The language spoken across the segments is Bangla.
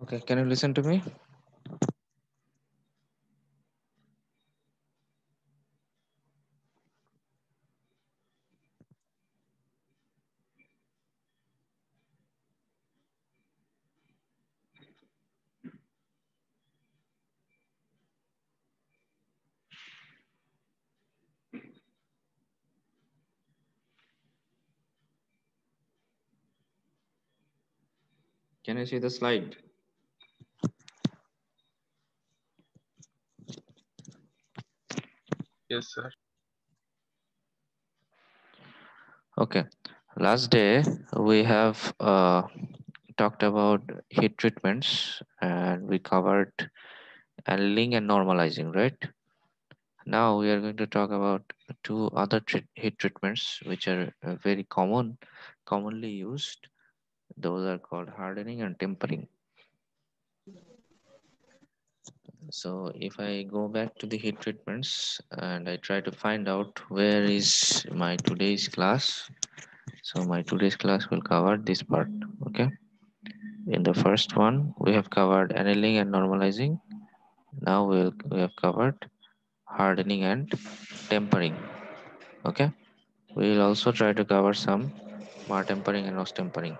Okay, can you listen to me? Can you see the slide? Yes, sir. Okay. Last day we have talked about heat treatments and we covered annealing and normalizing, right? Now we are going to talk about two other heat treatments which are very commonly used. Those are called hardening and tempering. So if I go back to the heat treatments and I try to find out where is my today's class, so my today's class will cover this part. Okay. In the first one, we have covered annealing and normalizing. Now we have covered hardening and tempering. Okay. We will also try to cover some bar tempering and nose tempering.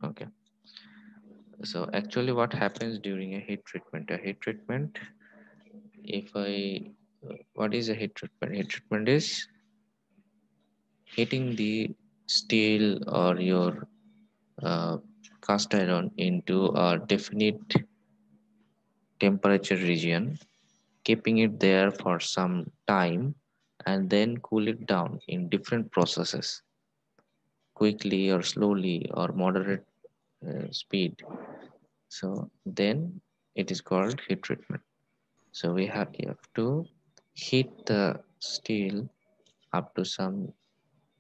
Okay. So actually, what happens during a heat treatment? A heat treatment, if I, what is a heat treatment? Heat treatment is heating the steel or your uh, cast iron into a definite temperature region, keeping it there for some time, and then cool it down in different processes, quickly or slowly or moderate speed. So then it is called heat treatment. So you have to heat the steel up to some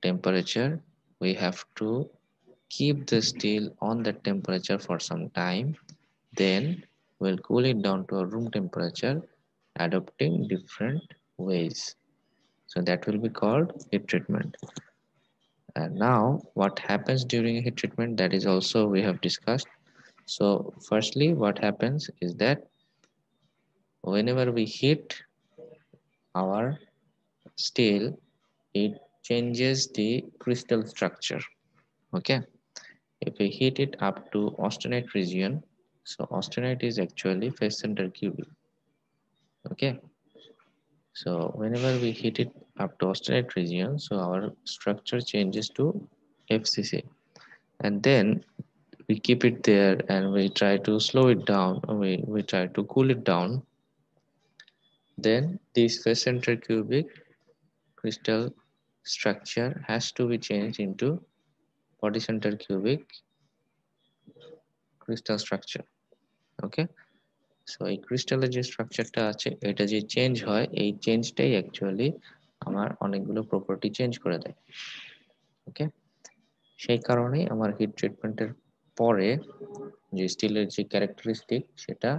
temperature. We have to keep the steel on that temperature for some time. Then we'll cool it down to a room temperature, adopting different ways. So that will be called heat treatment. And now what happens during a heat treatment, that is also we have discussed. So firstly, what happens is that whenever we heat our steel, it changes the crystal structure. Okay. If we heat it up to austenite region, so austenite is actually phase center cubic. Okay. So whenever we heat it up to austenite region, so our structure changes to FCC. And then we keep it there and we try to slow it down, we try to cool it down. Then this phase center cubic crystal structure has to be changed into body center cubic crystal structure. Okay. So এই ক্রিস্টালের যে স্ট্রাকচারটা আছে এটা যে চেঞ্জ হয় এই চেঞ্জটাই অ্যাকচুয়ালি আমার অনেকগুলো প্রপার্টি চেঞ্জ করে দেয়। ওকে, সেই কারণেই আমার হিট ট্রিটমেন্টের পরে যে স্টিলের যে ক্যারেক্টারিস্টিক সেটা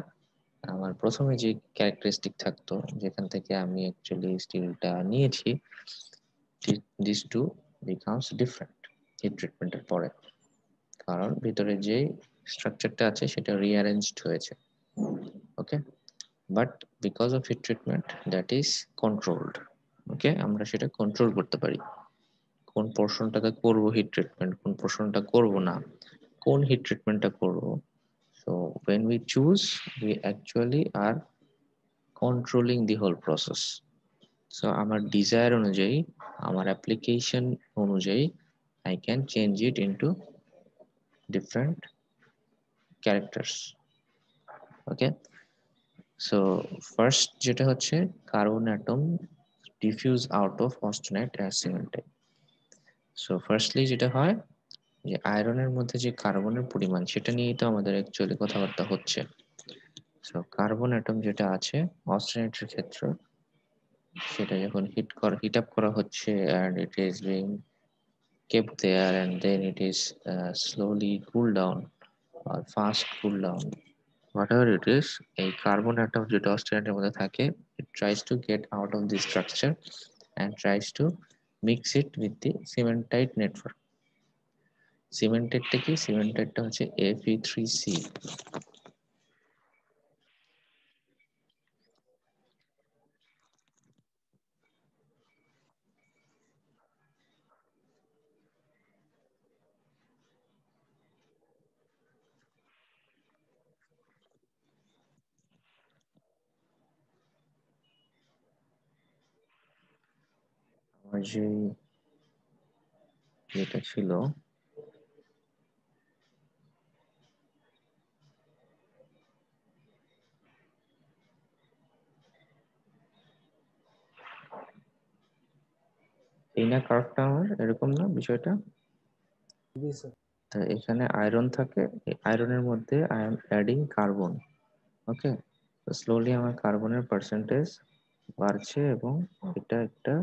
আমার প্রথমে যে ক্যারেক্টারিস্টিক থাকতো যেখান থেকে আমি অ্যাকচুয়ালি স্টিলটা নিয়েছি, this to becomes different heat ট্রিটমেন্টের পরে, কারণ ভিতরে যে স্ট্রাকচারটা আছে সেটা রিঅ্যারেঞ্জড হয়েছে। Okay, but because of heat treatment that is controlled. Okay, আমরা সেটা কন্ট্রোল করতে পারি কোন পোর্শনটাতে করব হিট ট্রিটমেন্ট, কোন পোর্শনটা করব না, কোন হিট ট্রিটমেন্টটা করব। So when we choose, we actually are controlling the whole process. So আমার ডিজায়ার অনুযায়ী, আমার অ্যাপ্লিকেশন অনুযায়ী I can change it into different characters. Okay, so first যেটা হচ্ছে carbon atom diffuse out of austenite as cementite. So firstly যেটা হয় যে আয়রনের মধ্যে যে কার্বনের পরিমাণ সেটা নিয়েই তো আমাদের অ্যাকচুয়ালি কথাবার্তা হচ্ছে। সো কার্বন অ্যাটম যেটা আছে অস্টেনাইটের ক্ষেত্রে, সেটা যখন হিট আপ করা হচ্ছে and it is being kept there and then it is slowly cool down or fast cool down, whatever it is, এই কার্বন অ্যাটম যেটা অস্টেনাইটের মধ্যে থাকে, it tries to get out of the structure and tries to mix it with the cementite network. সিমেন্টেডটা কি? সিমেন্টেডটা হচ্ছে Fe3C। আমার যে যেটা ছিল এই না, কার্ভটা আমার এরকম না বিষয়টা। জি স্যার। তা এখানে আয়রন থাকে, এই আয়রনের মধ্যে আই এম অ্যাডিং কার্বন। ওকে, তো স্লোলি আমার কার্বনের পার্সেন্টেজ বাড়ছে এবং এটা একটা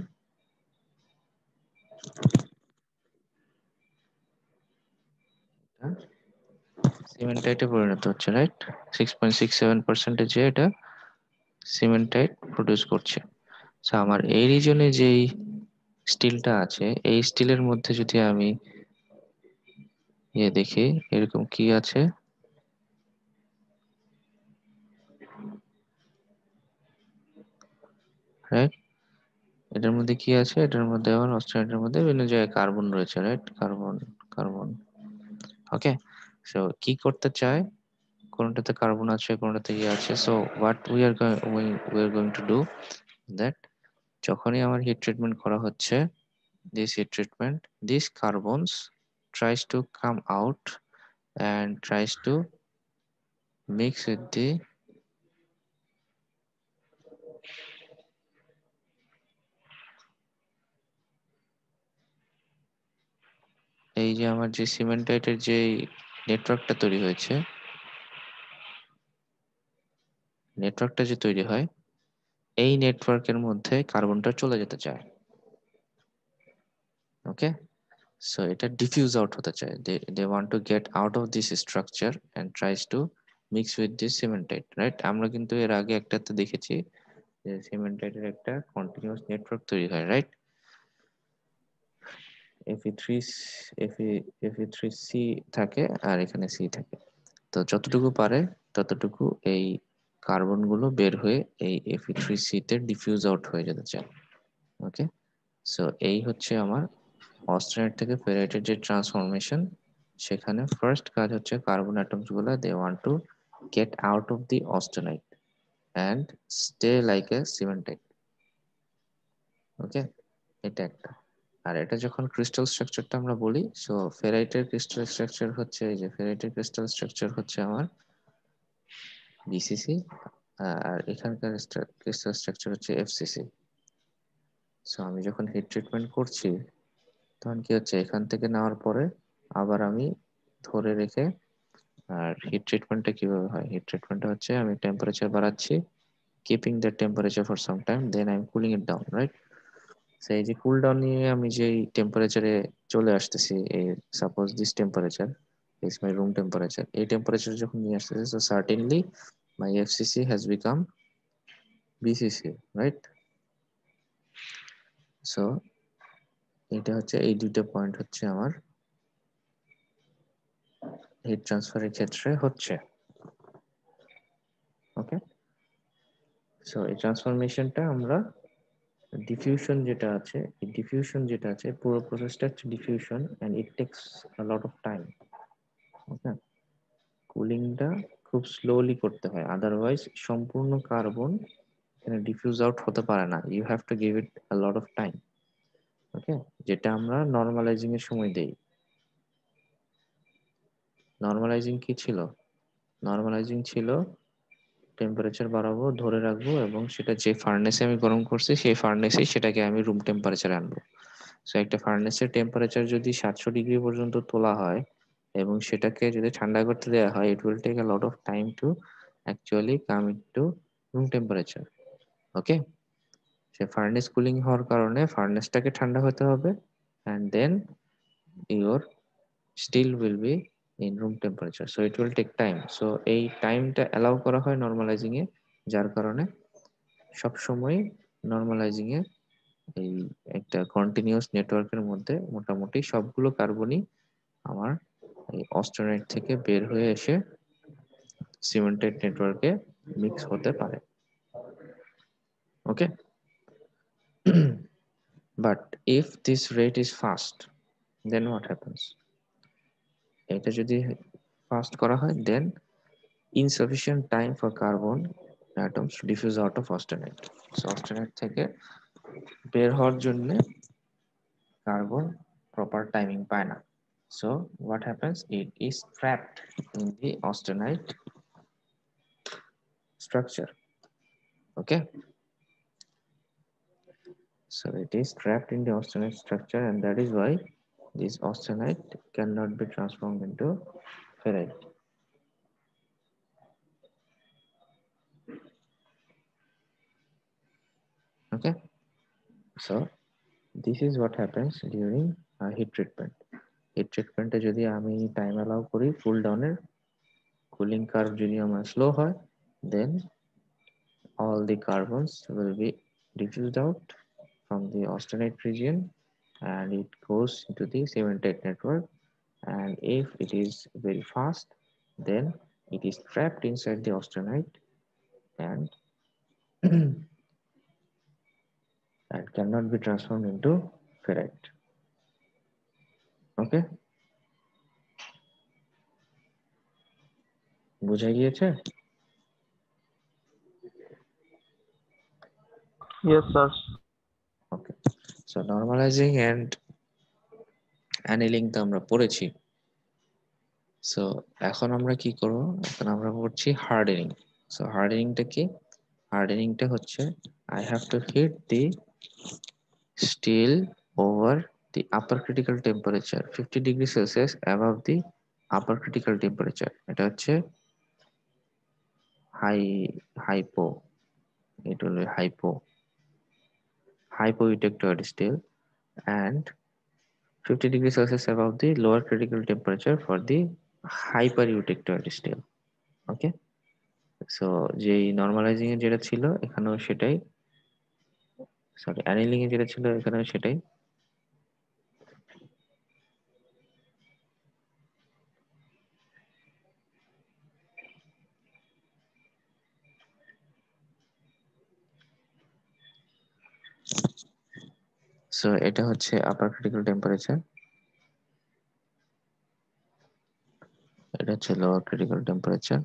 সিমেন্টাইটে পরিণত হচ্ছে, রাইট? 6.67% এটা সিমেন্টাইট প্রডিউস করছে। সো আমার এই রিজনে যেই স্টিলটা আছে, এই স্টিলের মধ্যে যদি আমি দেখি এরকম কি আছে, রাইট? এটার মধ্যে কি আছে? এটার মধ্যে আবার অস্ট্রেলিয়ার মধ্যে বিভিন্ন জায়গায় কার্বন রয়েছে, right? Carbon, carbon. Okay, so কি করতে চায়? কোনটাতে কার্বন আছে, কোনটাতে আছে। So what we are going to do that, যখনই আমার হিট ট্রিটমেন্ট করা হচ্ছে, this heat treatment, these carbons tries to come out and tries to mix with the এই যে আমার যে সিমেন্টাইটের যে নেটওয়ার্কটা তৈরি হয়েছে, নেটওয়ার্কটা যে তৈরি হয়, এই নেটওয়ার্কের মধ্যে কার্বনটা চলে যেতে চায়। ওকে, সো এটা ডিফিউজ আউট হতে চায়, they want to get out of this structure and tries to mix with this cementite, right? আমরা কিন্তু এর আগে একটাতে দেখেছি যে সিমেন্টাইটের একটা কন্টিনিউয়াস নেটওয়ার্ক তৈরি হয়, রাইট? Fe3 Fe3C থাকে আর এখানে C থাকে। তো যতটুকু পারে ততটুকু এই কার্বন গুলো বের হয়ে এই Fe3C তে ডিফিউজ আউট হয়ে যেতে চায়। ওকে, সো এই হচ্ছে আমার অস্টেনাইট থেকে ফেরাইটের যে ট্রান্সফরমেশন। সেখানে ফার্স্ট কাজ হচ্ছে কার্বন অ্যাটমস গুলো they want to get out of the austenite and stay like a cementite. Okay, এটা একটা। আর এটা যখন ক্রিস্টাল স্ট্রাকচারটা আমরা বলি, সো ফেরাইটের ক্রিস্টাল স্ট্রাকচার হচ্ছে, এই যে ফেরাইটের ক্রিস্টাল স্ট্রাকচার হচ্ছে আমার বিসিসি, আর এখানকার ক্রিস্টাল স্ট্রাকচার হচ্ছে এফসিসি। সো আমি যখন হিট ট্রিটমেন্ট করছি তখন কি হচ্ছে, এখান থেকে নেওয়ার পরে আবার আমি ধরে রেখে, আর হিট ট্রিটমেন্টটা কিভাবে হয়? হিট ট্রিটমেন্টটা হচ্ছে আমি টেম্পারেচার বাড়াচ্ছি, keeping the temperature for some time, then I am cooling it down, right? সেই যে কুল ডাউন নিয়ে আমি যেই টেম্পারেচারে চলে আসতেছি, এই suppose this temperature is my room temperature, এই টেম্পারেচার যখন নিয়ে আসতেছি, so certainly my FCC has become BCC, right? So এটা হচ্ছে, এই দুইটা পয়েন্ট হচ্ছে আমার হিট ট্রান্সফারের ক্ষেত্রে হচ্ছে। ওকে, সো এই ট্রান্সফরমেশনটা আমরা ডিফিউশন যেটা আছে, এই ডিফিউশন যেটা আছে, পুরো প্রসেসটা হচ্ছে diffusion and it takes a lot of time. Okay, কুলিংটা খুব স্লোলি করতে হয়, আদারওয়াইজ সম্পূর্ণ কার্বন এখানে ডিফিউজ আউট হতে পারে না, you have to give it a lot of time. Okay, যেটা আমরা নর্মালাইজিং এর সময় দেই। নর্মালাইজিং কি ছিল? নর্মালাইজিং ছিল টেম্পারেচার বাড়াবো, ধরে রাখবো, এবং সেটা যে ফার্নেসে আমি গরম করছি সেই ফার্নেসেই সেটাকে আমি রুম টেম্পারেচারে আনবো। সো একটা ফার্নেসের টেম্পারেচার যদি 700 ডিগ্রি পর্যন্ত তোলা হয় এবং সেটাকে যদি ঠান্ডা করতে দেওয়া হয়, it will take a lot of time to actually come into room temperature. Okay, say furnace cooling হওয়ার কারণে ফার্নেসটাকে ঠান্ডা হতে হবে, and then your steel will be in room temperature, so it will take time. So এই টাইমটা অ্যালাউ করা হয় নর্মালাইজিং এ, যার কারণে সবসময় নর্মালাইজিং এ এই একটা কন্টিনিউয়াস নেটওয়ার্কের মধ্যে মোটামুটি সবগুলো কার্বনই আমার এই অস্টেনাইট থেকে বের হয়ে এসে সিমেন্টেড নেটওয়ার্কে মিক্স হতে পারে। Okay, but if this rate is fast, then what happens? এটা যদি ফাস্ট করা হয়, দেন insufficient time for carbon atoms to diffuse out of austenite. So austenite থেকে বের হওয়ার জন্য কার্বন প্রপার টাইমিং পায় না। So what happens? It is trapped in the austenite structure. Okay, so it is trapped in the austenite structure, and that is why this austenite cannot be transformed into ferrite. Okay, so this is what happens during heat treatment. Heat treatment এ যদি আমি টাইম অ্যালাউ করি কুল ডাউনের, cooling curve যদি আমার slow হয়, then all the carbons will be diffused out from the austenite region and it goes into the cementate network. And if it is very fast, then it is trapped inside the austenite and and cannot be transformed into ferrite. Okay, বুঝা গিয়েছে? Yes, sir. Okay, so normalizing and annealing তো আমরা পড়েছি। সো এখন আমরা কি করব? এখন আমরা করছি হার্ডেনিং। সো হার্ডেনিংটা কি? হার্ডেনিংটা হচ্ছে I have to heat the steel over the upper critical temperature 50 degree Celsius above the upper critical temperature. এটা হচ্ছে হাইপো, এটা হলো hypoeutectoid steel, and 50 degree Celsius above the lower critical temperature for the hypereutectoid steel. Okay, so যেই নর্মালাইজিং এ যেটা ছিল এখানেও সেটাই, সরি অ্যানিলিং এ যেটা ছিল এখানেও সেটাই। সো এটা হচ্ছে আপার ক্রিটিক্যাল টেম্পারেচার, এটা হচ্ছে lower critical temperature.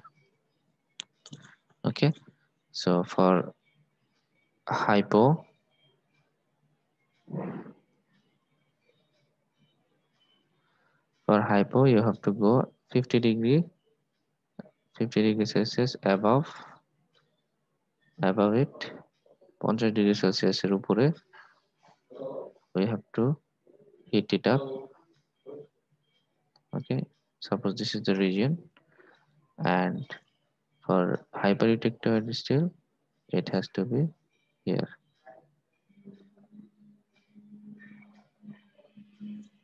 Okay, so for hypo you have to go 50 degree Celsius above it, 50 degree সেলসিয়াসের উপরে we have to heat it up. Okay, suppose this is the region, and for hypereutectoid steel it has to be here.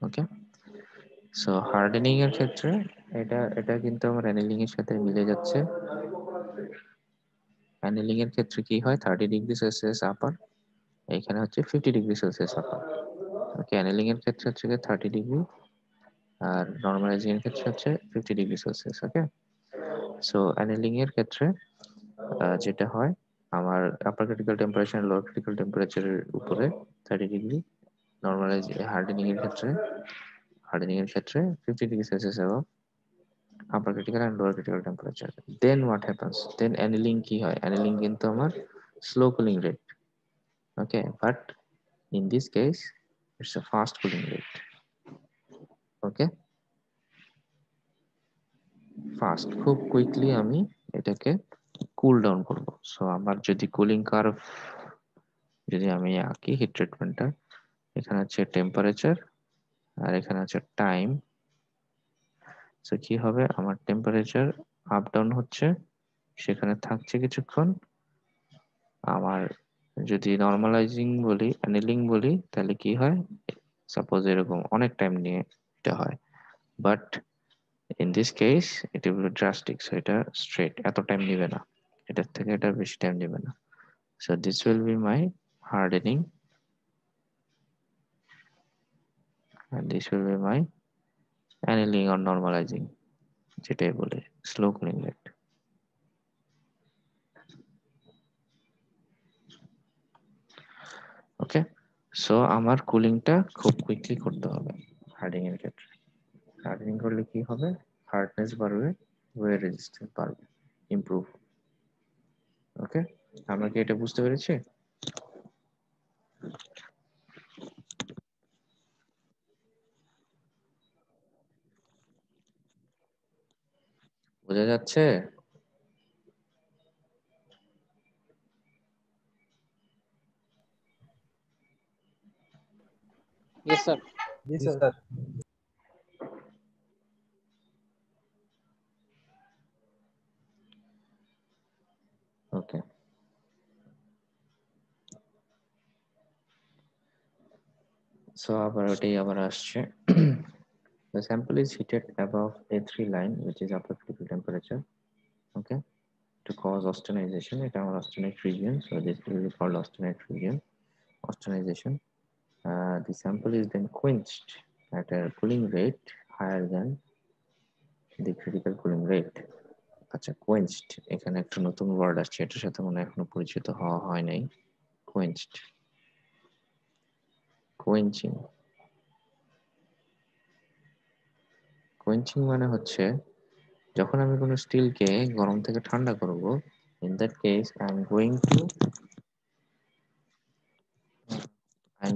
Okay, so hardening এর ক্ষেত্রে এটা কিন্তু আমার অ্যানিলিং এর সাথে মিলে যাচ্ছে। অ্যানিলিং এর ক্ষেত্রে কি হয়? 30 ডিগ্রি সেলসিয়াস আপার, এখানে হচ্ছে 50 ডিগ্রি সেলসিয়াস আপার। ওকে, অ্যানিলিং এর ক্ষেত্রে হচ্ছে 30 ডিগ্রি আর নরমালাইজিং এর ক্ষেত্রে হচ্ছে 50 ডিগ্রি সেলসিয়াস। ওকে, সো অ্যানিলিং এর ক্ষেত্রে যেটা হয় আমার আপার ক্রিটিক্যাল টেম্পারেচার লোয়ার ক্রিটিক্যাল টেম্পারেচারের উপরে 30 ডিগ্রি, হার্ডেনিং এর ক্ষেত্রে 50 degree Celsius above upper critical and lower critical temperature. Then what happens? Then annealing কি হয়? Annealing কিন্তু আমার slow cooling rate. Okay, but in this case it's a fast cooling rate. Okay, fast, খুব কুইকলি আমি এটাকে কুল ডাউন করব। সো আমার যদি কুলিং কার্ভ যদি আমি আঁকি হিট ট্রিটমেন্টটা, এখানে হচ্ছে টেম্পারেচার আর এখানে হচ্ছে টাইম। সো কি হবে? আমার টেম্পারেচার আপ ডাউন হচ্ছে, সেখানে থাকছে কিছুক্ষণ। আমার যদি নরমালাইজিং বলি, অ্যানিলিং বলি, তাহলে কি হয়? সাপোজ এরকম অনেক টাইম নিয়ে এটা হয়, but in this case it will be drastic. So এটা স্ট্রেট এত টাইম নেবে না, এটার থেকে এটা বেশি টাইম নেবে না। So this will be my hardening and this will be my annealing or normalising, যেটাই বলে স্লো কুলিং রেট। ওকে, সো আমার কুলিংটা খুব কুইকলি করতে হবে হার্ডিং এর ক্ষেত্রে। হার্ডেনিং করলে কি হবে? হার্ডনেস বাড়বে, ওয়ের রেজিস্ট্যান্স বাড়বে, ইমপ্রুভ। ওকে, আমরা কি এটা বুঝতে পেরেছি? বোঝা যাচ্ছে? Yes, sir. जी सर। ওকে, সো আবার ওটাই আবার আসছে। The sample is heated above A3 line, which is upper critical temperature. Okay, to cause austenization. এটা আমার austenite region, so this will be called austenite region, austenization. The sample is then quenched at a cooling rate higher than the critical cooling rate. আচ্ছা, quenched, এখানে একটা নতুন ওয়ার্ড আসছে, এটার সাথে মনে হয় এখনো পরিচিত হওয়া হয় নাই। quenched, quenching, quenching মানে হচ্ছে যখন আমি কোনো স্টিলকে গরম থেকে ঠান্ডা করব, in that case I'm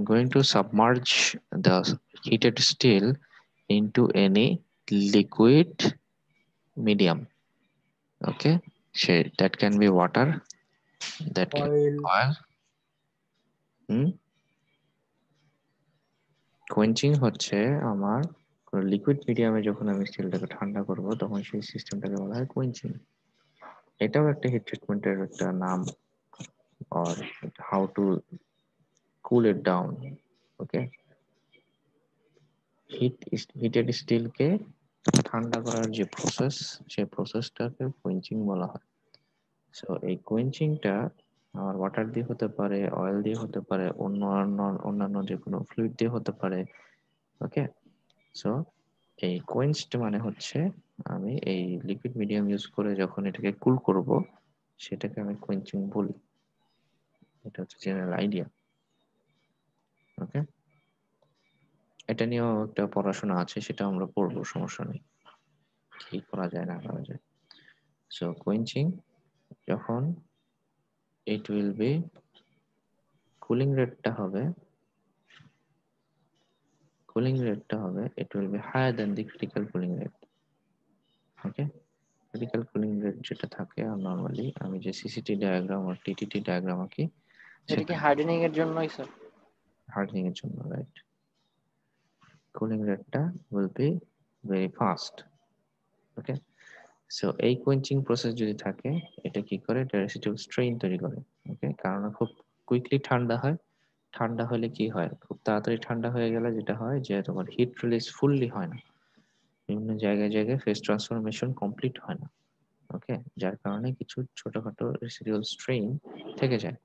going to submerge the heated steel into any liquid medium. Okay, that can be water, that can be oil oil. Quenching হচ্ছে আমার লিকুইড মিডিয়ামে যখন আমি স্টিলটাকে ঠান্ডা করব তখন সেই সিস্টেমটাকে বলা হয় কোয়েঞ্চিং। এটাও একটা হিট ট্রিটমেন্টের একটা নাম, or how to cool it down. Okay, heated স্টিলকে ঠান্ডা করার যে প্রসেস, সেই প্রসেসটাকে কোয়েঞ্চিং বলা হয়। সো এই কোয়েঞ্চিংটা আমার ওয়াটার দিয়ে হতে পারে, অয়েল দিয়ে হতে পারে, অন্যান্য যে কোনো ফ্লুইড দিয়ে হতে পারে। ওকে, সো এই কোয়েঞ্চড মানে হচ্ছে আমি এই লিকুইড মিডিয়াম ইউজ করে যখন এটাকে কুল করব সেটাকে আমি কোয়েঞ্চিং বলি। এটা হচ্ছে জেনারেল আইডিয়া। ওকে, এটা নিয়েও একটা পড়াশোনা আছে, সেটা আমরা পড়বো, সমস্যা নেই, কি করা যায় না করা যায়। সো কোয়েঞ্চিং যখন ইট উইল বি, কুলিং রেটটা হবে it will be higher than the critical cooling rate. Okay, critical cooling rate যেটা থাকে নরমালি আমি যে সিসিটি ডায়াগ্রাম আর টিটিটি ডায়াগ্রাম আঁকি, এটা কি হার্ডেনিং এর জন্যই স্যার? হার্ডেনিং এর জন্য, রাইট। কুলিং রেটটা will be very fast. Okay, so এই কোয়েঞ্চিং প্রসেস যদি থাকে, এটা কি করে, এটা রেসিডুয়াল স্ট্রেইন তৈরি করে। ওকে, কারণ খুব কুইকলি ঠান্ডা হয়। ঠান্ডা হলে কি হয়, খুব তাড়াতাড়ি ঠান্ডা হয়ে গেলে যেটা হয় যে তোমার হিট রিলিজ ফুললি হয় না, বিভিন্ন জায়গায় জায়গায় ফেজ ট্রান্সফরমেশন কমপ্লিট হয় না। ওকে, যার কারণে কিছু ছোটখাটো রেসিডুয়াল স্ট্রেইন থেকে যায়।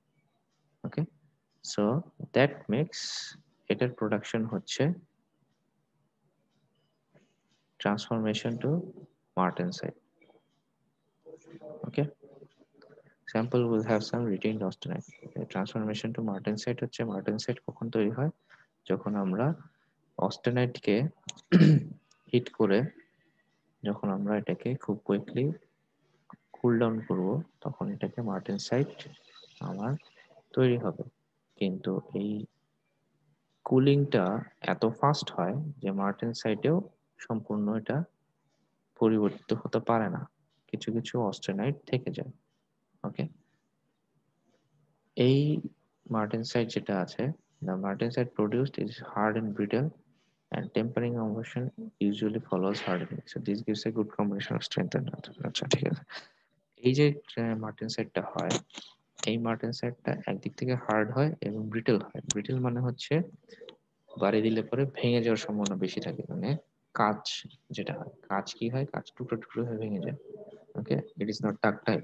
ওকে, সো দ্যাট মেক্স এটার প্রোডাকশন হচ্ছে transformation to martensite. Okay, sample will have some retained austenite. Transformation to martensite হচ্ছে, মার্টেনসাইট কখন তৈরি হয়, যখন আমরা অস্টেনাইটকে হিট করে যখন আমরা এটাকে খুব কুইকলি কুল ডাউন করব, তখন এটাকে মার্টেনসাইট আমার তৈরি হবে। কিন্তু এই কুলিংটা এত ফাস্ট হয় যে মার্টেনসাইটেও সম্পূর্ণ এটা পরিবর্তিত হতে পারে না, কিছু কিছু অস্টেনাইট থেকে যায়। ওকে, এই মার্টেনসাইট যেটা আছে, the martensite produced is hard and brittle, and tempering conversion usually follows hardening, so this gives a good combination of strength and আচ্ছা ঠিক আছে। এই যে মার্টেনসাইটটা হয়, এই মার্টেনসাইটটা একদিক থেকে হার্ড হয় এবং ব্রিটেল হয়। ব্রিটেল মানে হচ্ছে বাড়ি দিলে পরে ভেঙে যাওয়ার সম্ভাবনা বেশি থাকে, মানে কাঁচ যেটা হয়, কাঁচ কি হয়, কাঁচ টুকরো টুকরো হয়ে ভেঙে যায়। ওকে, ইট ইজ নট ডাকটাইল,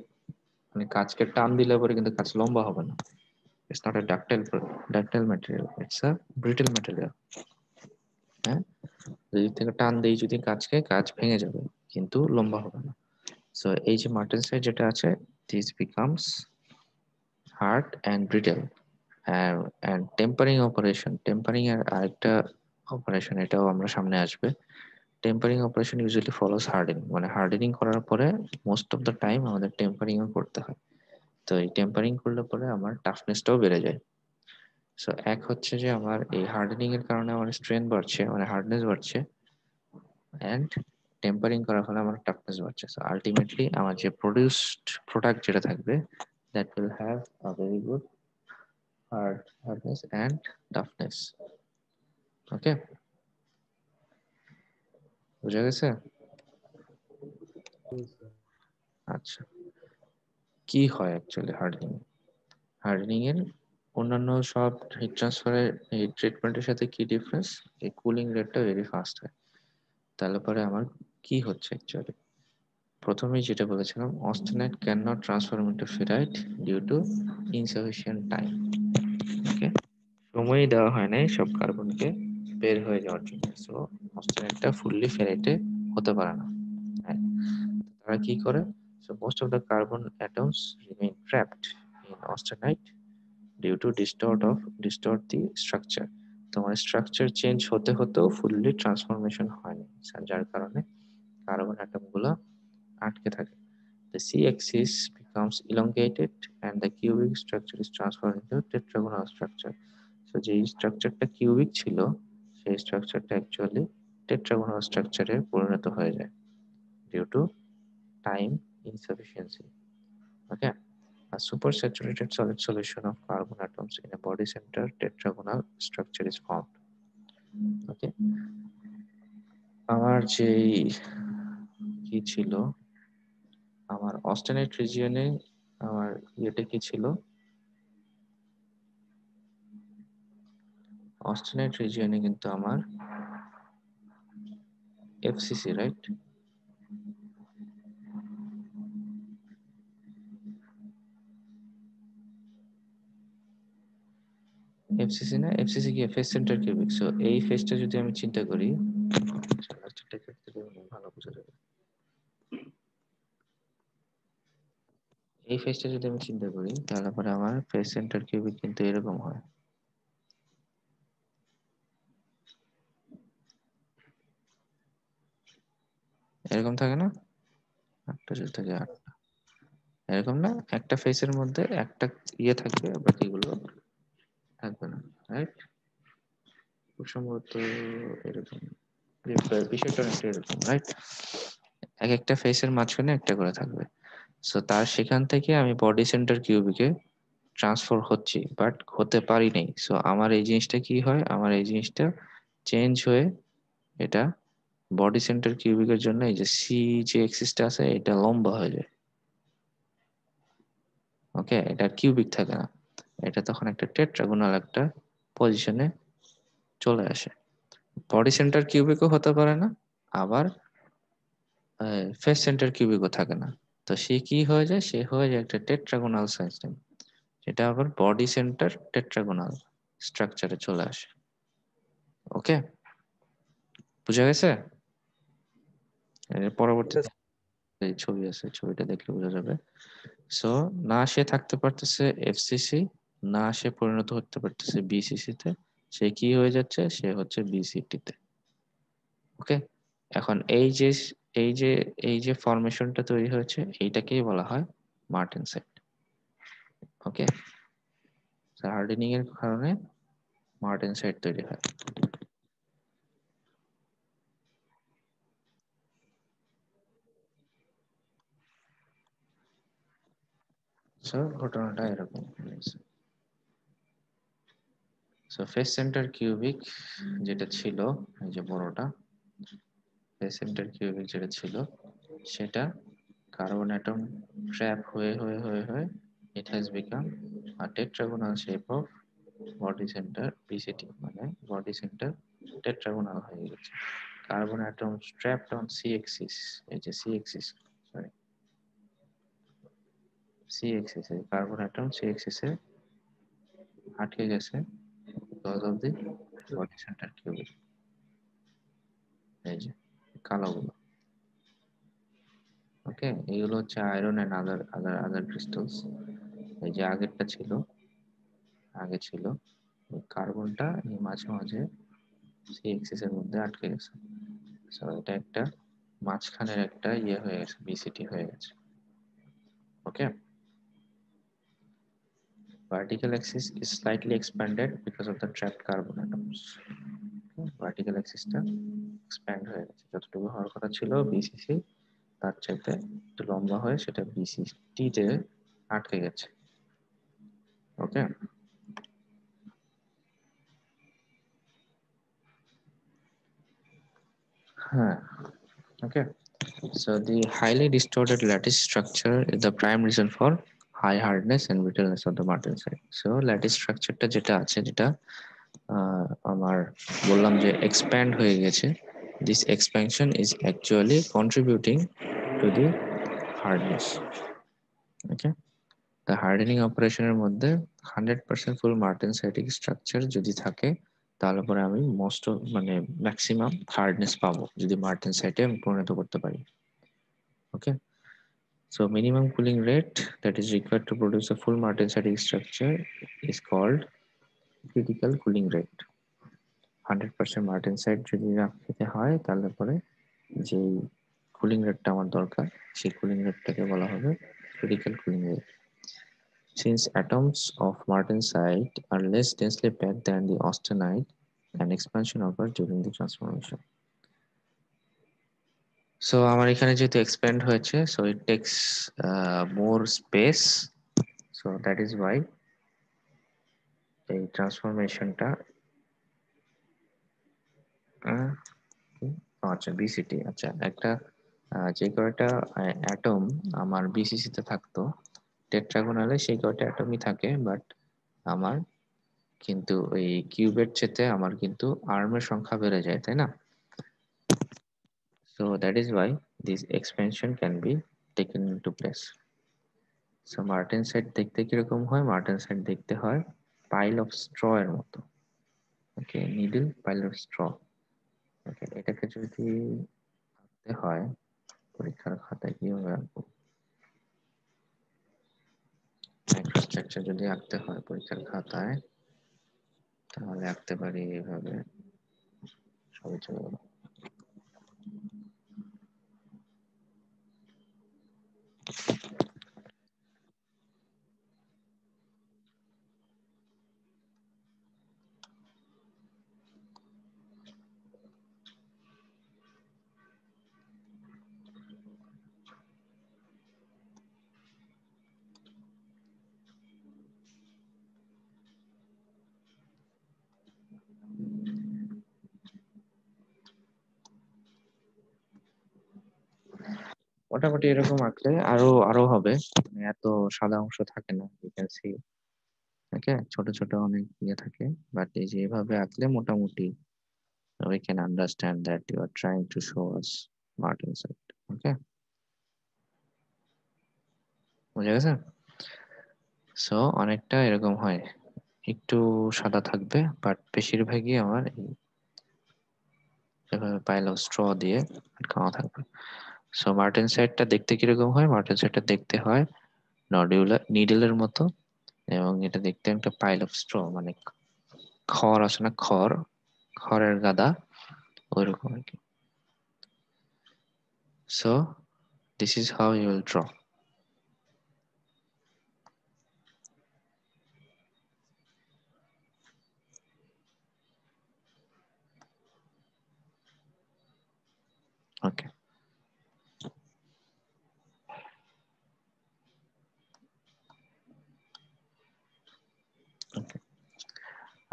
মানে কাঁচকে টান দিলে পরে কিন্তু কাঁচ লম্বা হবে না। It's not a ductile material, it's a brittle material. হ্যাঁ, দুদিক থেকে টান দেই যদি কাঁচকে, কাঁচ ভেঙে যাবে কিন্তু লম্বা হবে না। সো এই যে মার্টেনসাইট যেটা আছে, this becomes hard and brittle. And tempering operation, tempering এর আরেকটা অপারেশন, এটাও আমরা সামনে আসবে। Tempering operation usually follows hardening, মানে হার্ডেনিং করার পরে মোস্ট অফ দ্য টাইম আমাদের টেম্পারিংও করতে হয়। তো এই টেম্পারিং করলে পরে আমার টাফনেসটাও বেড়ে যায়। সো এক হচ্ছে যে আমার এই হার্ডেনিং এর কারণে আমার স্ট্রেন বাড়ছে, মানে হার্ডনেস বাড়ছে, অ্যান্ড টেম্পারিং করার ফলে আমার টাফনেস বাড়ছে। সো আলটিমেটলি আমার যে প্রডিউসড প্রোডাক্ট যেটা থাকবে, that will have a very good hardness and toughness. Okay, বুঝা গেছে? जी सर। আচ্ছা, কি হয় অ্যাকচুয়ালি হার্ডেনিং? হার্ডেনিং এর অন্যান্য সব হিট ট্রান্সফারের এই ট্রিটমেন্টের সাথে কি ডিফারেন্স? এই কুলিং রেটটা ভেরি ফাস্ট হয়। তাহলে পরে আমার কি হচ্ছে অ্যাকচুয়ালি? প্রথমেই যেটা বলেছিলাম, austenite can not transform into ferrite due to insufficient time. Okay, সময়ই দেওয়া হয় নাই সব কার্বনকে বের হয়ে যাওয়ার জন্য। সো অস্টেনাইটটা ফুললি ফেরাইটে হতে পারে না। হ্যাঁ, তারা কি করে? So most of the carbon atoms remain trapped in austenite due to distort the structure. তোমার স্ট্রাকচার চেঞ্জ হতে হতেও ফুললি ট্রান্সফরমেশন হয়নি, যার কারণে কার্বন অ্যাটম গুলো আটকে থাকে। The C-axis becomes elongated and the cubic structure is transformed into tetragonal structure. So যে স্ট্রাকচারটা কিউবিক ছিল, সেই স্ট্রাকচারটা অ্যাকচুয়ালি টেট্রাগোনাল স্ট্রাকচারে পরিণত হয়ে যায় due to time insufficiency. Okay, a supersaturated solid solution of carbon atoms in a body center tetragonal structure is formed. Okay, আমার যে কি ছিল, আমার অস্টেনাইট রিজিয়নে আমার ইয়েটা কি ছিল, অস্টেনাইট রিজিয়নে কিন্তু আমার এফসিসি, রাইট? এফসিসি না, এফসিসি কি ফেস সেন্টার কিউবিক। সো এই ফেসটা যদি আমি চিন্তা করি, ভালো বোঝা যাবে। এই ফেসটা যদি আমি চিন্তা করি, তাহলে পরে আমার ফেস সেন্টার কিউবিক কিন্তু এরকম হয়। এরকম থাকে না? আটটা যদি থাকে, আটটা এরকম না, একটা ফেসের মধ্যে একটা ইয়ে থাকবে, বাকিগুলো থাকবে না, রাইট? খুব সম্ভবত এরকম, বিষয়টা অনেকটা এরকম, রাইট? এক একটা ফেসের মাঝখানে একটা করে থাকবে। সো তার সেখান থেকে আমি বডি সেন্টার কিউবিকে ট্রান্সফার হচ্ছি, বাট হতে পারি নাই। সো আমার এই জিনিসটা কি হয়, আমার এই জিনিসটা চেঞ্জ হয়ে এটা বডি সেন্টার কিউবিকের জন্য এই যে সি যে এক্সিসটা আছে, এটা লম্বা হয়ে যায়। ওকে, এটা কিউবিক থাকে না, এটা তখন একটা টেট্রাগোনাল একটা পজিশনে চলে আসে। বডি সেন্টার কিউবিকও হতে পারে না, আবার ফেস সেন্টার কিউবিকও থাকে না। তো সে কি হয়ে যায়, সে হয়ে যায় একটা টেট্রাগোনাল সিস্টেম, যেটা আবার বডি সেন্টার টেট্রাগোনাল স্ট্রাকচারে চলে আসে। ওকে, বুঝা গেছে? এর পরবর্তীতে এই ছবি আছে, ছবিটা দেখলে বোঝা যাবে। সো না সে থাকতে পারতেছে এফসিসি, না সে পরিণত হতে পারতেছে বিসিসি তে, সে কি হয়ে যাচ্ছে, সে হচ্ছে বিসিটি তে। ওকে, এখন এই যে ফরমেশনটা তৈরি হয়েছে, এইটাকেই বলা হয় মার্টেনসাইট। ওকে, হার্ডেনিং এর কারণে মার্টেনসাইট তৈরি হয়। সো ঘটনাটা এরকম। সো ফেস সেন্টার কিউবিক যেটা ছিল, এই যে বড়টা ফেস সেন্টার কিউবিক যেটা ছিল, সেটা কার্বন অ্যাটম ট্র্যাপ হয়ে it has become a tetragonal shape of body center BCT, মানে body center tetragonal হয়ে গেছে। Carbon atom trapped on C axis, এই যে C axis, sorry C axis এ কার্বন অ্যাটম C axis এ আটকে গেছে because of the body center cubic. এই যে কালোগুলো। ওকে, এগুলো হচ্ছে আয়রন এন্ড আদার ক্রিস্টালস। এই যে আগেরটা ছিল, আগে ছিল কার্বনটা, এই মাঝে মাঝে সেই এক্সিস এর মধ্যে আটকে গেছে। সো এটা একটা মাঝখানের একটা ইয়ে হয়ে গেছে, বিসিটি হয়ে গেছে। ওকে, vertical axis is slightly expanded because of the trapped carbon atoms. Vertical অ্যাক্সিসটা এক্সপ্যান্ড হয়ে গেছে, যতটুকু হওয়ার কথা ছিল বিসিসি তার চাইতে একটু লম্বা হয়ে সেটা বিসিটি তে আটকে গেছে। ওকে, হ্যাঁ, ওকে। So the highly distorted lattice structure is the prime reason for high hardness and brittleness of the martensite. So lattice structureটা যেটা আছে, যেটা আমার বললাম যে এক্সপ্যান্ড হয়ে গেছে, this expansion is actually contributing to the hardness. Okay, the hardening অপারেশনের মধ্যে 100% ফুল মার্টেনসাইটিক স্ট্রাকচার যদি থাকে, তাহলে পরে আমি মানে ম্যাক্সিমাম হার্ডনেস পাবো যদি মার্টেনসাইটে আমি পরিণত করতে পারি। ওকে, so minimum cooling rate that is required to produce a full martensitic structure is called critical cooling rate. 100% মার্টেনসাইট যদি রাখতে হয় তাহলে পরে যে কুলিং রেটটা আমার দরকার, সেই কুলিং রেটটাকে বলা হবে critical cooling rate. Since atoms of martensite are less densely packed than the austenite, an expansion occurs during the transformation. So আমার এখানে যেহেতু expand হয়েছে, so it takes more space, so that is why এই ট্রান্সফরমেশনটা আচ্ছা বিসিটি, আচ্ছা একটা যে কয়টা অ্যাটম আমার বিসিসি তে থাকতো টেট্রাগোনালে, সেই কয়টা অ্যাটমই থাকে, বাট আমার কিন্তু ওই কিউবের চেতে আমার কিন্তু আর্মের সংখ্যা বেড়ে যায়, তাই না? So that is why this expansion can be taken into place. So martensite দেখতে কিরকম হয়? মার্টেনসাইট দেখতে হয় পাইল অফ স্ট্র এর মতো। ওকে, নিডল পাইল অফ স্ট্র। ওকে, এটাকে যদি আঁকতে হয় পরীক্ষার খাতায় কিভাবে আঁকবো? মাইক্রোস্ট্রাকচার যদি আঁকতে হয় পরীক্ষার খাতায়, তাহলে আঁকতে পারি এভাবে, সবই চলে গেল। মোটামুটি এরকম আঁকলে আরো আরো হবে, মানে এত সাদা অংশ থাকে না, ইউ ক্যান সি। ওকে, ছোট ছোট অনেক ইয়ে থাকে, বাট এই যে এভাবে আঁকলে মোটামুটি we can understand that you are trying to show us martensite. ওকে, বুঝা গেছে? সো অনেকটা এরকম হয়, একটু সাদা থাকবে, বাট বেশিরভাগই আমার এভাবে পাইল অফ স্ট্র দিয়ে আটকানো থাকবে। সো মার্টেনসাইটটা দেখতে কিরকম হয়? মার্টেনসাইটটা দেখতে হয় নডিউলার নিডলের মতো, এবং এটা দেখতে একটা পাইল অফ স্ট্র, মানে খড় আছে না, খড়ের গাদা, ওইরকম আর কি। So this is how you will draw. Okay,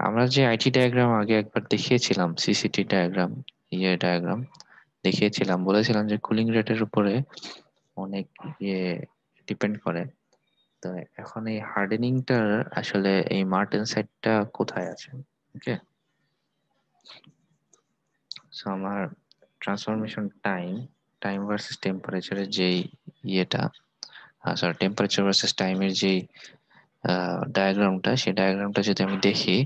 আমরা যে আইটি ডায়াগ্রাম আগে একবার দেখিয়েছিলাম, সিসিটি ডায়াগ্রাম, ডায়াগ্রাম দেখিয়েছিলাম, বলেছিলাম যে কুলিং রেটের উপরে অনেক ইয়ে ডিপেন্ড করে। তো এখন এই হার্ডেনিংটার আসলে এই মার্টেনসাইটটা কোথায় আছে? ওকে, সো আমার ট্রান্সফরমেশন টাইম ভার্সেস টেম্পারেচারের যেই ইয়েটা, সরি টেম্পারেচার ভার্সেস টাইমের যেই ডায়াগ্রামটা, সেই ডায়াগ্রামটা যদি আমি দেখি,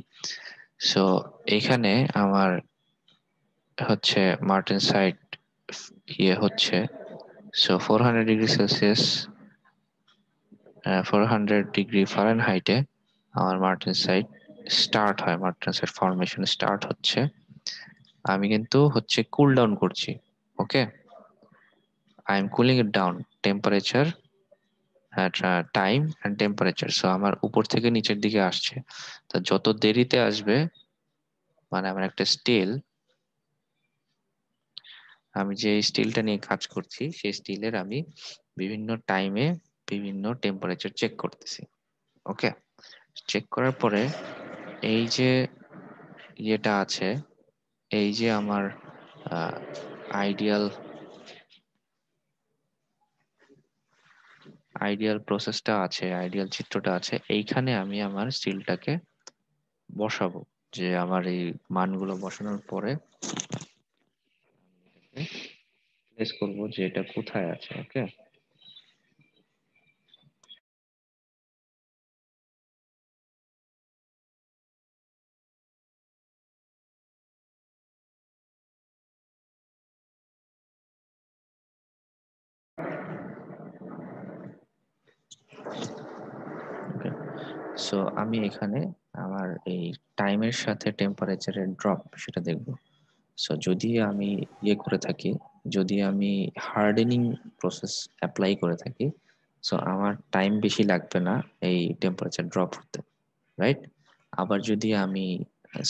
সো এখানে আমার হচ্ছে মার্টেনসাইট ইয়ে হচ্ছে, সো 400 ডিগ্রি সেলসিয়াস 400 ডিগ্রি ফারেনহাইটে আমার মার্টেনসাইট স্টার্ট হয়, মার্টেনসাইট ফর্মেশন স্টার্ট হচ্ছে। আমি কিন্তু হচ্ছে কুল ডাউন করছি, okay, I am cooling it down, temperature, time and temperature. So আমার উপর থেকে নিচের দিকে আসছে, তো যত দেরিতে আসবে, মানে আমার একটা স্টিল, আমি যে স্টিলটা নিয়ে কাজ করছি সেই স্টিলের আমি বিভিন্ন টাইমে বিভিন্ন টেম্পারেচার চেক করতেছি, ওকে। চেক করার পরে এই যে ইয়েটা আছে, এই যে আমার আইডিয়াল আইডিয়াল প্রসেসটা আছে, আইডিয়াল চিত্রটা আছে, এইখানে আমি আমার স্টিলটাকে বসাবো। যে আমার এই মানগুলো বসানোর পরে প্লেস করবো যে এটা কোথায় আছে, ওকে। ওকে, সো আমি এখানে আমার এই টাইমের সাথে টেম্পারেচারের ড্রপ সেটা দেখব। সো যদি আমি ইয়ে করে থাকি, যদি আমি হার্ডেনিং প্রসেস অ্যাপ্লাই করে থাকি, সো আমার টাইম বেশি লাগবে না এই টেম্পারেচার ড্রপ হতে, রাইট। আবার যদি আমি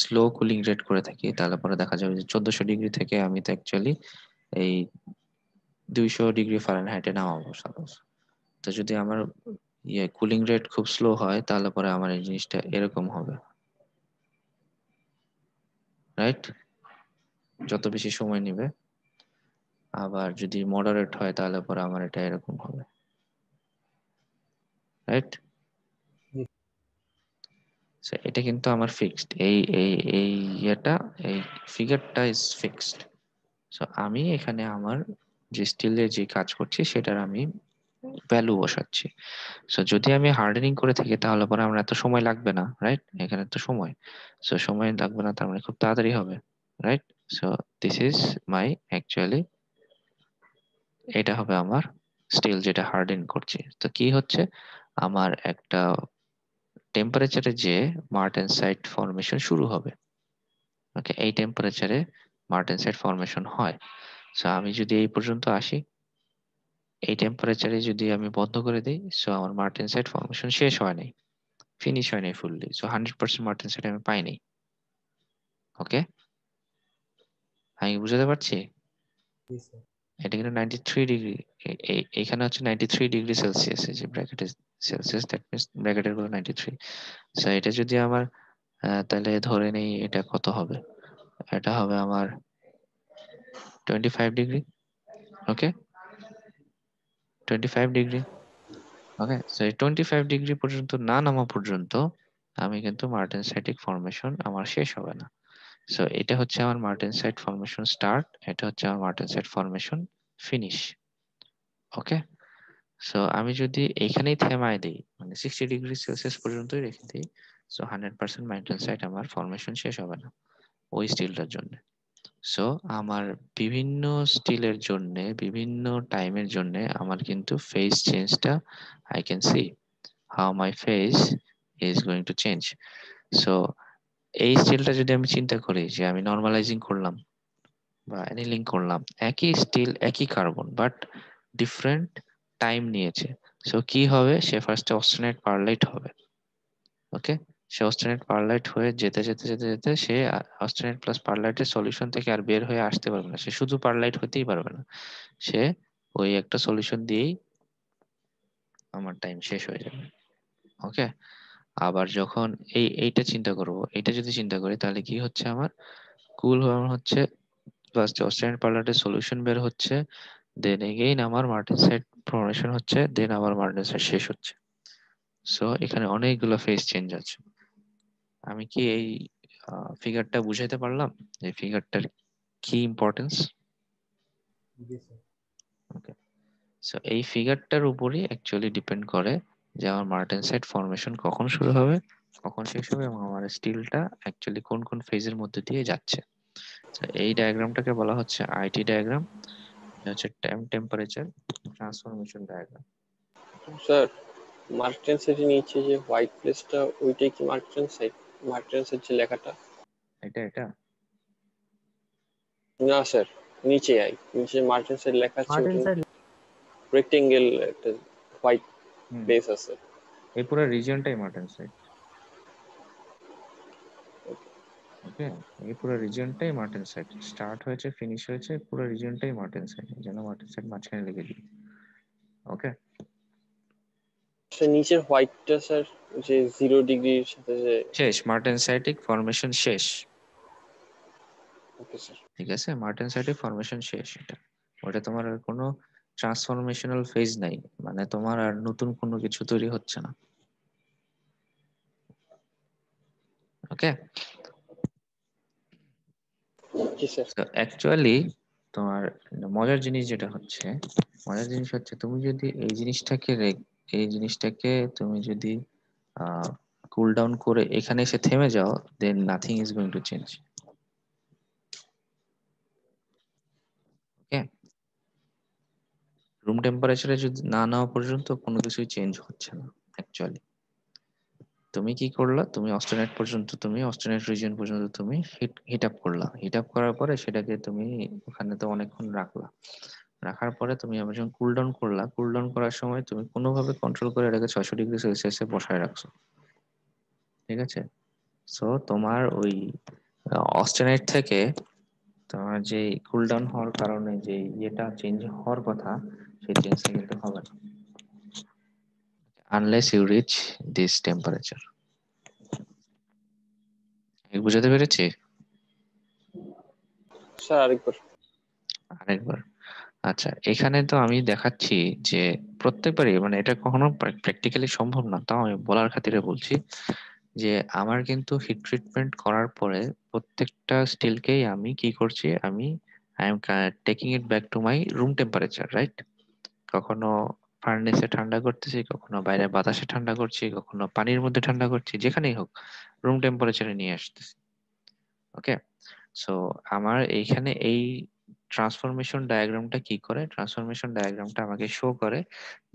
স্লো কুলিং রেট করে থাকি, তাহলে পরে দেখা যাবে যে 1400 ডিগ্রি থেকে আমি তো অ্যাকচুয়ালি এই 200 ডিগ্রি ফারেনহাইটে নামাবো সাপোজ। তো যদি আমার ইয়ে কুলিং রেট খুব স্লো হয়, তাহলে পরে আমার এই জিনিসটা এরকম হবে, রাইট, যত বেশি সময় নেবে। আবার যদি মডারেট হয় তাহলে পরে আমার এটা এরকম হবে, রাইট। জি এটা কিন্তু আমার ফিক্সড, এই ইয়েটা, এই ফিগারটা ইজ ফিক্সড। সো আমি এখানে আমার যে স্টিলের যে কাজ করছি সেটার আমি ভ্যালু বসাচ্ছি। সো যদি আমি হার্ডেনিং করে থাকি তাহলে পরে আমার এত সময় লাগবে না, রাইট, এখানে তো সময়, সো সময় লাগবে না, তার মানে খুব তাড়াতাড়ি হবে, right. So this is my actually, এটা হবে আমার স্টিল যেটা হার্ডেন করছি। তো কি হচ্ছে, আমার একটা টেম্পারেচারে যে মার্টেনসাইট ফর্মেশন শুরু হবে, ওকে, এই টেম্পারেচারে মার্টেনসাইট ফর্মেশন হয়। সো আমি যদি এই পর্যন্ত আসি, এই টেম্পারেচারে যদি আমি বন্ধ করে দিই, সো আমার মার্টেনসাইট ফর্মেশন শেষ হয় নাই, ফিনিশ হয় নাই ফুললি, সো 100% মার্টেনসাইট আমি পাইনি, ওকে। আমি কি বুঝাতে পারছি? জি স্যার। এটা কিন্তু 93 ডিগ্রি, এখানে হচ্ছে 93 ডিগ্রি সেলসিয়াস, এই যে ব্র্যাকেটে সেলসিয়াস, দ্যাট মিনস ব্র্যাকেটের গুলো 93। সো এটা যদি আমার তাহলে ধরে নেই এটা কত হবে, এটা হবে আমার 25 ডিগ্রি, ওকে, 25 ডিগ্রি, ওকে। সো এই 25 ডিগ্রি পর্যন্ত না নামা পর্যন্ত আমি কিন্তু মার্টেনসাইটিক ফর্মেশন আমার শেষ হবে না। সো এটা হচ্ছে আমার মার্টেনসাইট ফর্মেশন স্টার্ট, এটা হচ্ছে আমার মার্টেনসাইট ফর্মেশন ফিনিশ, ওকে। সো আমি যদি এইখানেই থেমায় দিই, মানে 60 ডিগ্রি সেলসিয়াস পর্যন্তই রেখে দিই, সো 100% মার্টেনসাইট আমার ফর্মেশন শেষ হবে না ওই স্টিলটার জন্য। সো আমার বিভিন্ন স্টিলের জন্য, বিভিন্ন টাইমের জন্য আমার কিন্তু ফেজ চেঞ্জটা I can see how my phase is going to change. So এই স্টিলটা যদি আমি চিন্তা করি যে আমি নর্মালাইজিং করলাম বা অ্যানিলিং করলাম, একই স্টিল একই কার্বন বাট ডিফারেন্ট টাইম নিয়েছে। সো কি হবে, সে ফার্স্টে অস্টেনাইট পারলাইট হবে, ওকে। সে অস্টেনাইট পারলাইট হয়ে যেতে যেতে যেতে যেতে সে অস্টেনাইট প্লাস পারলাইটের সলিউশন থেকে আর বের হয়ে আসতে পারবে না, সে শুধু পারলাইট হতেই পারবে না, সে ওই একটা সলিউশন দিয়েই আমার টাইম শেষ হয়ে যাবে, ওকে। আবার যখন এইটা চিন্তা করব, এইটা যদি চিন্তা করি তাহলে কি হচ্ছে, আমার কুল হচ্ছে, ফার্স্ট অস্টেনাইট পারলাইটের সলিউশন বের হচ্ছে, দেন এগেইন আমার মার্টেনসাইট ফর্মেশন হচ্ছে, দেন আবার মার্টেনসাইট শেষ হচ্ছে। সো এখানে অনেকগুলো ফেজ চেঞ্জ আছে। আমি কি এই ফিগারটা বুঝাইতে পারলাম, এই ফিগারটার কি ইম্পর্টেন্স? জি স্যার। ওকে, সো এই ফিগারটার উপরই অ্যাকচুয়ালি ডিপেন্ড করে যে আমার মার্টেনসাইট ফর্মেশন কখন শুরু হবে, কখন শেষ হবে, এবং আমার স্টিলটা অ্যাকচুয়ালি কোন কোন ফেজের মধ্যে দিয়ে যাচ্ছে। এই ডায়াগ্রামটাকে বলা হচ্ছে আইটি ডায়াগ্রাম, এটা হচ্ছে temperature transformation diagram. Sir Marten সাইটের নিচে যে হোয়াইট প্লেসটা ওইটাই কি মার্টেন সাইট? মার্টেন সাইট যে লেখাটা? এটা না স্যার, নিচে নিচে মার্টেন সাইট লেখা আছে, মার্টিন ওটা সাইড রেক্টেঙ্গেল একটা হোয়াইট হুম, প্লেস আছে। এই পুরো রিজিয়নটাই মার্টেন সাইট। ওকে, এই পুরো রিজিয়নটাই মার্টেন সাইট, স্টার্ট হয়েছে ফিনিশ হয়েছে পুরো রিজিয়নটাই মার্টেন সাইট, এই জন্য মার্টেন সাইট মাঝখানে লিখে দিই। ওকে, স্যার নিচের হোয়াইটটা স্যার, যে 0 ডিগ্রির সাথে যে, শেষ মার্টেন সাইটিক ফরমেশন শেষ। Okay sir. ঠিক আছে, মার্টেন সাইটিক ফরমেশন শেষ। এটা ওটা তোমার আর কোনো ট্রান্সফরমেশনাল ফেজ নাই, মানে তোমার আর নতুন কোনো কিছু তৈরি হচ্ছে না। ওকে, জি স্যার। তো অ্যাকচুয়ালি তোমার মজার জিনিস যেটা হচ্ছে, মজার জিনিস হচ্ছে তুমি যদি এই জিনিসটাকে তুমি যদি কুল ডাউন করে এখানে এসে থেমে যাও, then nothing is going to change. Okay, room টেম্পারেচারে যদি না নেওয়া পর্যন্ত কোনো কিছুই চেঞ্জ হচ্ছে না অ্যাকচুয়ালি। তুমি কি করলা, তুমি অস্টেনেট রিজিয়ন পর্যন্ত তুমি হিট আপ করলা, হিট আপ করার পরে সেটাকে তুমি ওখানে তো অনেকক্ষণ রাখলা, রাখার পরে তুমি আবার যখন কুল ডাউন করলা, কুল ডাউন করার সময় তুমি কোনোভাবে কন্ট্রোল করে এটাকে 600 ডিগ্রি সেলসিয়াসে বসায় রাখছো। ঠিক আছে, সো তোমার ওই অস্টেনাইট থেকে তোমার যে কুল ডাউন হওয়ার কারণে যে ইয়েটা চেঞ্জ হওয়ার কথা, সেই চেঞ্জটা কিন্তু হবে না unless you reach this temperature. বুঝাতে পেরেছি? স্যার আরেকবার। আরেকবার। আচ্ছা, এখানে তো আমি দেখাচ্ছি যে প্রত্যেকবারই, মানে এটা কখনো প্র্যাকটিক্যালি সম্ভব না, তাও আমি বলার খাতিরে বলছি যে আমার কিন্তু হিট ট্রিটমেন্ট করার পরে প্রত্যেকটা স্টিলকেই আমি কি করছি, I am taking it back to my room temperature, right? কখনো ফার্নেসে ঠান্ডা করতেছি, কখনো বাইরে বাতাসে ঠান্ডা করছি, কখনো পানির মধ্যে ঠান্ডা করছি, যেখানেই হোক রুম টেম্পারেচারে নিয়ে আসতেছি। ওকে, সো আমার এইখানে এই ট্রান্সফরমেশন ডায়াগ্রামটা কি করে, ট্রান্সফরমেশন ডায়াগ্রামটা আমাকে শো করে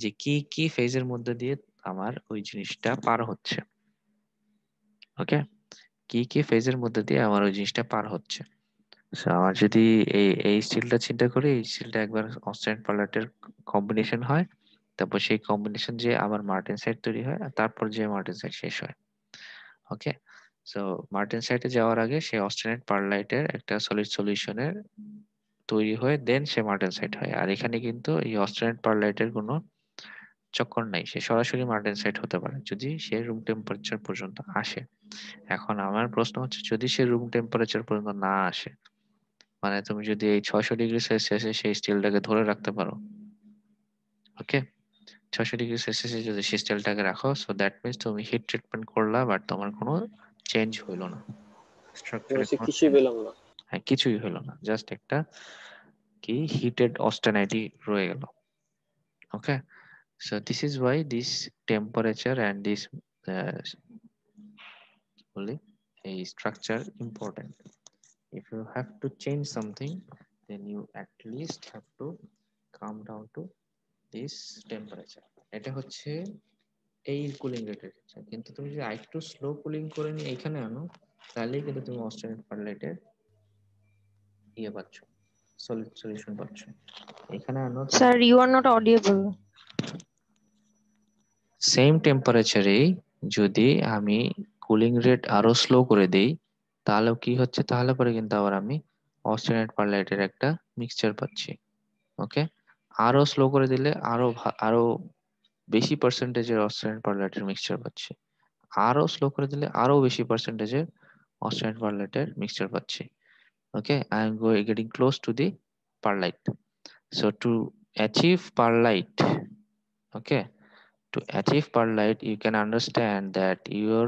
যে কি কি ফেজের মধ্যে দিয়ে আমার ওই জিনিসটা পার হচ্ছে। ওকে, কি কি ফেজের মধ্যে দিয়ে আমার ওই জিনিসটা পার হচ্ছে। So, আমার যদি এই স্টিলটা চিন্তা করি, এই স্টিলটা একবার অক্সাইড পার্লাটের কম্বিনেশন হয়, তারপর সেই কম্বিনেশন যে আবার মার্টেন সাইট তৈরি হয়, আর তারপর যে মার্টেন সাইট শেষ হয়। ওকে, সো মার্টেন সাইটে যাওয়ার আগে সে অস্টেনেট পারলাইটের একটা সলিড সলিউশনের তৈরি হয়ে দেন সে মার্টেন সাইট হয়। আর এখানে কিন্তু এই অস্টেনেট পারলাইটের কোনো চক্কর নাই, সে সরাসরি মার্টেন সাইট হতে পারে যদি সে রুম টেম্পারেচার পর্যন্ত আসে। এখন আমার প্রশ্ন হচ্ছে, যদি সে রুম টেম্পারেচার পর্যন্ত না আসে, মানে তুমি যদি এই 600 ডিগ্রি সেলসিয়াসে সেই স্টিলটাকে ধরে রাখতে পারো, ওকে, 600 ডিগ্রি সেলসিয়াসে যদি সেই স্টিলটাকে রাখো, সো দ্যাট মিনস তুমি হিট ট্রিটমেন্ট করলা, বাট তোমার কোনো চেঞ্জ হইলো না, স্ট্রাকচারে সে কোনো কিছুই চেঞ্জ, পেলাম না। হ্যাঁ কিছুই হলো না, জাস্ট একটা কি হিটেড অস্টেনাইটি রয়ে গেল। ওকে, so this is why this temperature and this uh, বলি এই structure important. If you have to change something, then you at least have to come down to this temperature. এটা হচ্ছে এই কুলিং রেটের ক্ষেত্রে, কিন্তু তুমি যদি আরেকটু স্লো কুলিং করে নিয়ে এখানে আনো, তাহলেই কিন্তু তুমি অস্টেনেট পারলাইটের ইয়ে পাচ্ছ, সলিড সলিউশন পাচ্ছ। এখানে আনো Sir, you are not audible. Same টেম্পারেচারে যদি আমি কুলিং রেট আরো স্লো করে দেই, তাহলেও কি হচ্ছে, তাহলে পরে কিন্তু আবার আমি অস্টেনেট পারলাইটের একটা মিক্সচার পাচ্ছি। ওকে, আরো স্লো করে দিলে আরো বেশি পার্সেন্টেজের অস্টেনেট পারলাইটের মিক্সচার পাচ্ছি, আরো স্লো করে দিলে আরো বেশি পার্সেন্টেজের অস্টেনেট পারলাইটের মিক্সচার পাচ্ছি। Okay, I am getting close to the pearlite. So to achieve pearlite, okay, to achieve perlite, you can understand that your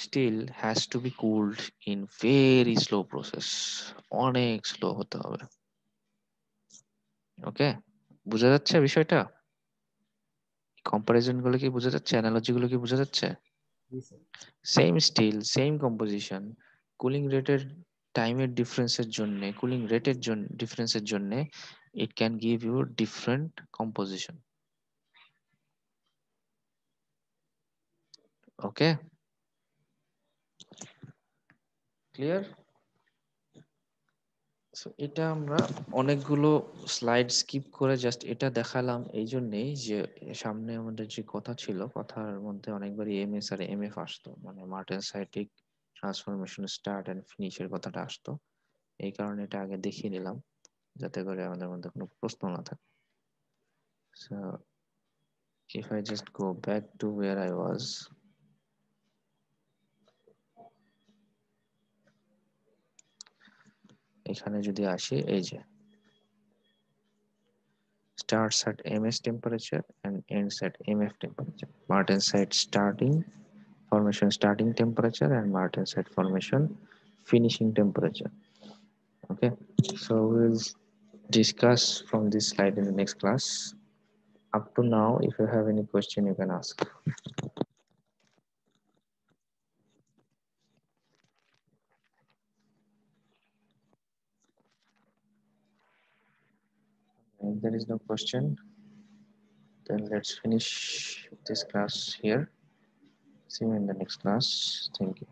steel has to be cooled in very slow process, অনেক স্লো হতে হবে। ওকে, বুঝা যাচ্ছে বিষয়টা? কম্পারিজন গুলো কি বোঝা যাচ্ছে, অ্যানালজি গুলো কি বোঝা যাচ্ছে? জি sir. Same steel, same composition, cooling রেটের টাইমের ডিফারেন্সের জন্য, কুলিং রেটের জন্য ডিফারেন্সের জন্য it can give you different composition. Okay, clear? So এটা আমরা অনেকগুলো স্লাইড স্কিপ করে জাস্ট এটা দেখালাম এই জন্যেই যে সামনে আমাদের যে কথা ছিল, কথার মধ্যে অনেকবারই এমএস আর এমএফ আসতো, মানে মার্টেনসাইটিক ট্রান্সফরমেশন স্টার্ট এন্ড ফিনিশের কথাটা আসতো। এই কারণে এটা আগে দেখিয়ে নিলাম যাতে করে আমাদের মধ্যে কোনো প্রশ্ন না থাকে। So if I just go back to where I was, এখানে যদি আসি, এই যে starts at ms temperature and ends at mf temperature, Martensite starting formation starting temperature and Martensite formation finishing temperature. Okay, so we'll discuss from this slide in the next class. Up to now, if you have any question, you can ask. If there is no question, then let's finish this class here. See you in the next class. Thank you.